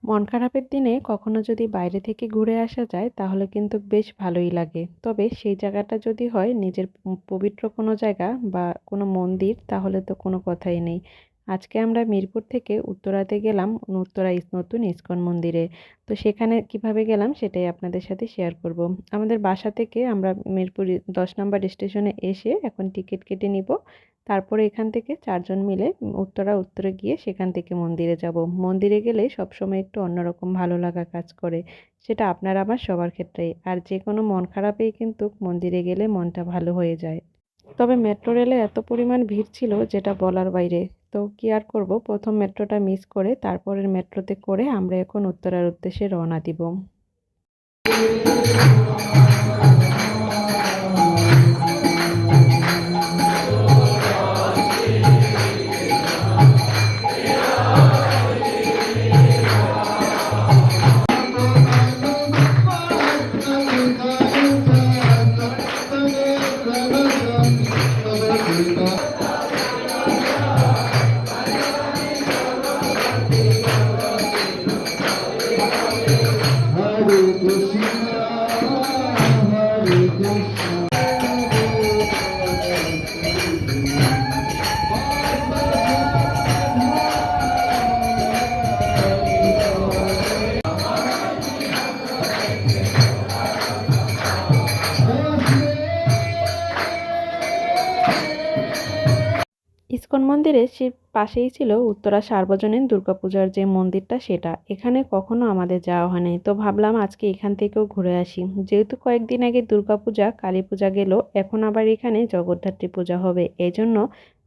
মন খারাপের দিনে কখনো যদি বাইরে থেকে ঘুরে আসা যায় তাহলে কিন্তু বেশ ভালোই লাগে। তবে সেই জায়গাটা যদি হয় নিজের পবিত্র কোনো জায়গা বা কোনো মন্দির তাহলে তো কোনো কথাই নেই। আজকে আমরা মিরপুর থেকে উত্তরাতে গেলাম উত্তরা নতুন ইস্কন মন্দিরে। তো সেখানে কিভাবে গেলাম সেটাই আপনাদের সাথে শেয়ার করব। আমাদের বাসা থেকে আমরা মিরপুর ১০ নম্বর স্টেশনে এসে এখন টিকিট কেটে নিব। তারপরে এখান থেকে ৪ জন মিলে উত্তরে গিয়ে সেখান থেকে মন্দিরে যাব। মন্দিরে গেলে সবসময় একটু অন্যরকম ভালো লাগা কাজ করে। সেটা আপনার আমার সবার ক্ষেত্রেই। আর যেকোনো মন খারাপেই কিন্তু মন্দিরে গেলে মনটা ভালো হয়ে যায়। তবে মেট্রো রেলে এত পরিমাণ ভিড় ছিল যেটা বলার বাইরে। তো কি আর করব, ১ম মেট্রোটা মিস করে তারপরের মেট্রোতে করে আমরা এখন উত্তরার উদ্দেশ্যে রওনা দিব। ইসকন মন্দিরের সে পাশেই ছিল উত্তরা সার্বজনীন দুর্গাপূজার যে মন্দিরটা সেটা। এখানে কখনো আমাদের যাওয়া হয় নাই। তো ভাবলাম আজকে এখান থেকেও ঘুরে আসি। যেহেতু কয়েকদিন আগে দুর্গাপূজা, কালীপূজা গেল, এখন আবার এখানে জগদ্ধাত্রী পূজা হবে। এজন্য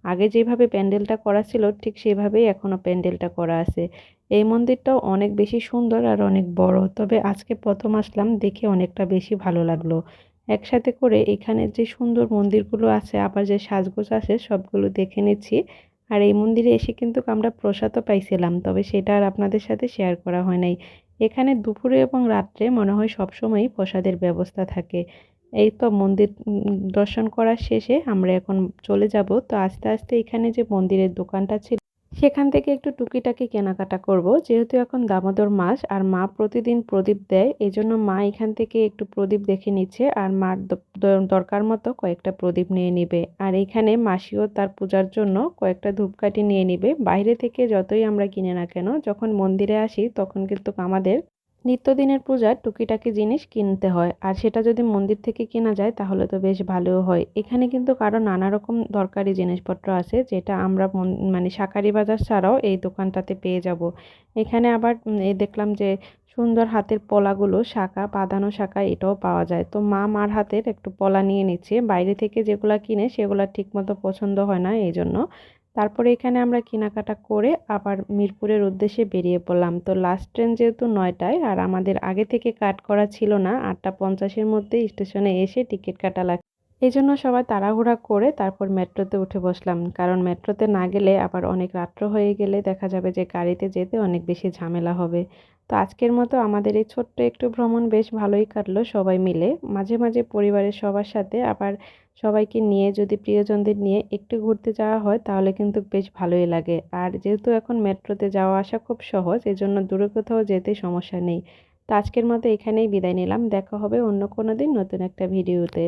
আগে যেভাবে প্যান্ডেলটা করা ছিল ঠিক সেভাবেই এখনো প্যান্ডেলটা করা আছে। এই মন্দিরটাও অনেক বেশি সুন্দর আর অনেক বড়। তবে আজকে ১ম আসলাম দেখে অনেকটা বেশি ভালো লাগলো। একসাথে করে এখানে যে সুন্দর মন্দিরগুলো আছে আবার যে সাজগোজ আছে সবগুলো দেখে নিচ্ছি। আর এই মন্দিরে এসে কিন্তু আমরা প্রসাদও পাইছিলাম, তবে সেটা আর আপনাদের সাথে শেয়ার করা হয় নাই। এখানে দুপুরে এবং রাত্রে মনে হয় সবসময়ই প্রসাদের ব্যবস্থা থাকে। এই তো মন্দির দর্শন করার শেষে আমরা এখন চলে যাব। তো আস্তে আস্তে এখানে যে মন্দিরের দোকানটা ছিল সেখান থেকে একটু টুকিটাকি কেনাকাটা করব। যেহেতু এখন দামোদর মাস আর মা প্রতিদিন প্রদীপ দেয়, এজন্য মা এখান থেকে একটু প্রদীপ দেখে নিচ্ছে আর মার দরকার মতো কয়েকটা প্রদীপ নিয়ে নিবে। আর এখানে মাসিও তার পূজার জন্য কয়েকটা ধূপকাঠি নিয়ে নিবে। বাইরে থেকে যতই আমরা কিনে না কেন যখন মন্দিরে আসি তখন কিন্তু আমাদের নিত্যদিনের পূজার টুকিটাকি জিনিস কিনতে হয়। আর সেটা যদি মন্দির থেকে কেনা যায় তাহলে তো বেশ ভালোও হয়। এখানে কিন্তু আরো নানা রকম দরকারি জিনিসপত্র আছে যেটা আমরা মানে শাঁখারি বাজার ছাড়াও এই দোকানটাতে পেয়ে যাব। এখানে আবার এই দেখলাম যে সুন্দর হাতের পলাগুলো শাঁখা বাঁধানো শাঁখা এটাও পাওয়া যায়। তো মার হাতের একটু পলা নিয়ে নিচ্ছে। বাইরে থেকে যেগুলা কিনে সেগুলা ঠিকমতো পছন্দ হয় না এই জন্য। তারপরে এখানে আমরা কেনাকাটা করে আবার মিরপুরের উদ্দেশ্যে বেরিয়ে পড়লাম। তো লাস্ট ট্রেন যেহেতু ৯টায় আর আমাদের আগে থেকে কাট করা ছিল না, ৮টা ৫০-এর মধ্যে স্টেশনে এসে টিকিট কাটা লাগে। এই জন্য সবাই তাড়াহুড়া করে তারপর মেট্রোতে উঠে বসলাম, কারণ মেট্রোতে না গেলে আবার অনেক রাত্র হয়ে গেলে দেখা যাবে যে গাড়িতে যেতে অনেক বেশি ঝামেলা হবে। তো আজকের মতো আমাদের এই ছোট্ট একটু ভ্রমণ বেশ ভালোই কাটলো সবাই মিলে। মাঝে মাঝে পরিবারের সবার সাথে আবার সবাইকে নিয়ে যদি প্রিয়জনদের নিয়ে একটু ঘুরতে যাওয়া হয় তাহলে কিন্তু বেশ ভালোই লাগে। আর যেহেতু এখন মেট্রোতে যাওয়া আসা খুব সহজ এজন্য দূরে কোথাও যেতে সমস্যা নেই। তো আজকের মতো এখানেই বিদায় নিলাম। দেখা হবে অন্য কোনো দিন নতুন একটা ভিডিওতে।